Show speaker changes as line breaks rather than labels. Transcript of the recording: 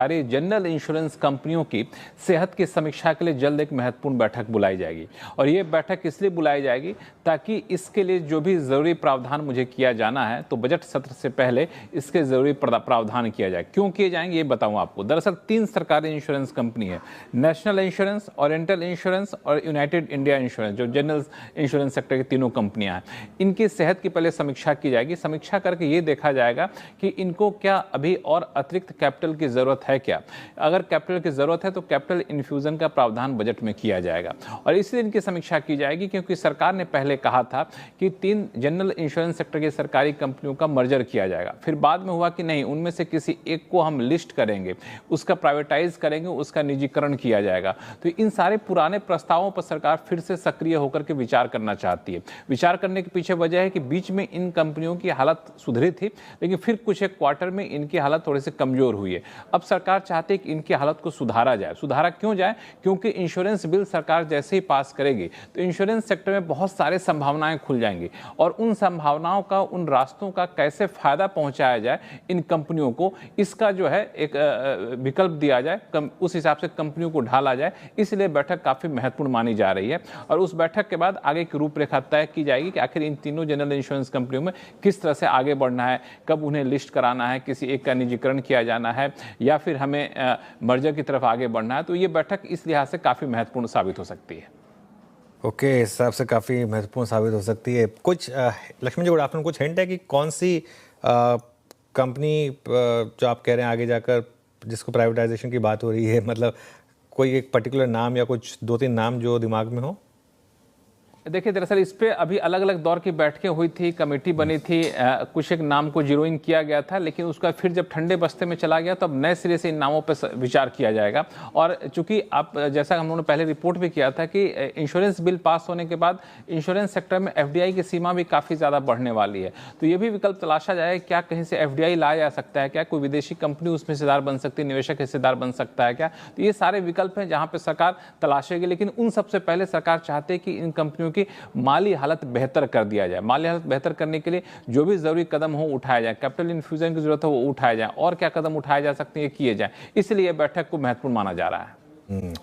सारी general insurance कंपनियों की सेहत की समीक्षा के लिए जल्द एक महत्वपूर्ण बैठक बुलाई जाएगी। और ये बैठक इसलिए बुलाई जाएगी ताकि इसके लिए जो भी ज़रूरी प्रावधान मुझे किया जाना है, तो बजट सत्र से पहले इसके ज़रूरी प्रावधान किया जाए। क्यों किए जाएंगे ये बताऊं आपको। दरअसल 3 सरकारी इंश्योरेंस कंपनी है, नेशनल इंश्योरेंस, ओरिएंटल इंश्योरेंस और यूनाइटेड इंडिया इंश्योरेंस, जो जनरल इंश्योरेंस सेक्टर की तीनों कंपनियां हैं। इनकी सेहत की पहले समीक्षा की जाएगी। समीक्षा करके ये देखा जाएगा कि इनको क्या अभी और अतिरिक्त कैपिटल की ज़रूरत है क्या। अगर कैपिटल की जरूरत है तो कैपिटल इन्फ्यूजन का प्रावधान बजट में किया जाएगा। और इसलिए इनकी समीक्षा की जाएगी क्योंकि सरकार ने पहले कहा था कि 3 जनरल इंश्योरेंस सेक्टर की सरकारी कंपनियों का मर्जर किया जाएगा। फिर बाद में हुआ कि नहीं, उनमें से किसी एक को हम लिस्ट करेंगे, उसका प्राइवेटाइज करेंगे, उसका निजीकरण किया जाएगा। तो इन सारे पुराने प्रस्तावों पर सरकार फिर से सक्रिय होकर के विचार करना चाहती है। विचार करने के पीछे वजह है कि बीच में इन कंपनियों की हालत सुधरी थी, लेकिन फिर कुछ एक क्वार्टर में इनकी हालत थोड़ी सी कमजोर हुई है। अब सरकार चाहती है कि इनकी हालत को सुधारा जाए। सुधारा क्यों जाए? क्योंकि इंश्योरेंस बिल सरकार जैसे ही पास करेगी तो इंश्योरेंस सेक्टर में बहुत सारे संभावनाएं खुल जाएंगी और उन संभावनाओं का, उन रास्तों का कैसे फायदा पहुंचाया जाए इन कंपनियों को, इसका जो है एक विकल्प दिया जाए, उस हिसाब से कंपनियों को ढाला जाए। इसलिए बैठक काफी महत्वपूर्ण मानी जा रही है। और उस बैठक के बाद आगे की रूपरेखा तय की जाएगी कि आखिर इन तीनों जनरल इंश्योरेंस कंपनियों में किस तरह से आगे बढ़ना है, कब उन्हें लिस्ट कराना है, किसी एक का निजीकरण किया जाना है या फिर हमें मर्जर की तरफ आगे बढ़ना है। तो ये बैठक इस लिहाज से काफी महत्वपूर्ण साबित हो सकती है।
ओके, इस हिसाब से काफ़ी महत्वपूर्ण साबित हो सकती है। कुछ लक्ष्मण जी, गुड आफ्टरनून, कुछ हिंट है कि कौन सी कंपनी जो आप कह रहे हैं आगे जाकर जिसको प्राइवेटाइजेशन की बात हो रही है, मतलब कोई एक पर्टिकुलर नाम या कुछ 2-3 नाम जो दिमाग में हो?
देखिए, दरअसल इस पे अभी अलग अलग दौर की बैठकें हुई थी, कमेटी बनी थी, कुछ एक नाम को जीरोइंग किया गया था, लेकिन उसका फिर जब ठंडे बस्ते में चला गया तो अब नए सिरे से इन नामों पर विचार किया जाएगा। और चूंकि आप जैसा हम लोगों ने पहले रिपोर्ट भी किया था कि इंश्योरेंस बिल पास होने के बाद इंश्योरेंस सेक्टर में FDI की सीमा भी काफ़ी ज़्यादा बढ़ने वाली है। तो ये भी विकल्प तलाशा जाए, क्या कहीं से FDI लाया जा सकता है, क्या कोई विदेशी कंपनी उसमें हिस्सेदार बन सकती है, निवेशक हिस्सेदार बन सकता है क्या। तो ये सारे विकल्प हैं जहाँ पर सरकार तलाशेगी, लेकिन उन सबसे पहले सरकार चाहती है कि इन कंपनियों की माली हालत बेहतर कर दिया जाए। माली हालत बेहतर करने के लिए जो भी जरूरी कदम हो उठाया जाए, कैपिटल इन्फ्यूजन की जरूरत हो वो उठाया जाए, और क्या कदम उठाए जा सकते हैं ये किए जाए। इसलिए बैठक को महत्वपूर्ण माना जा रहा है।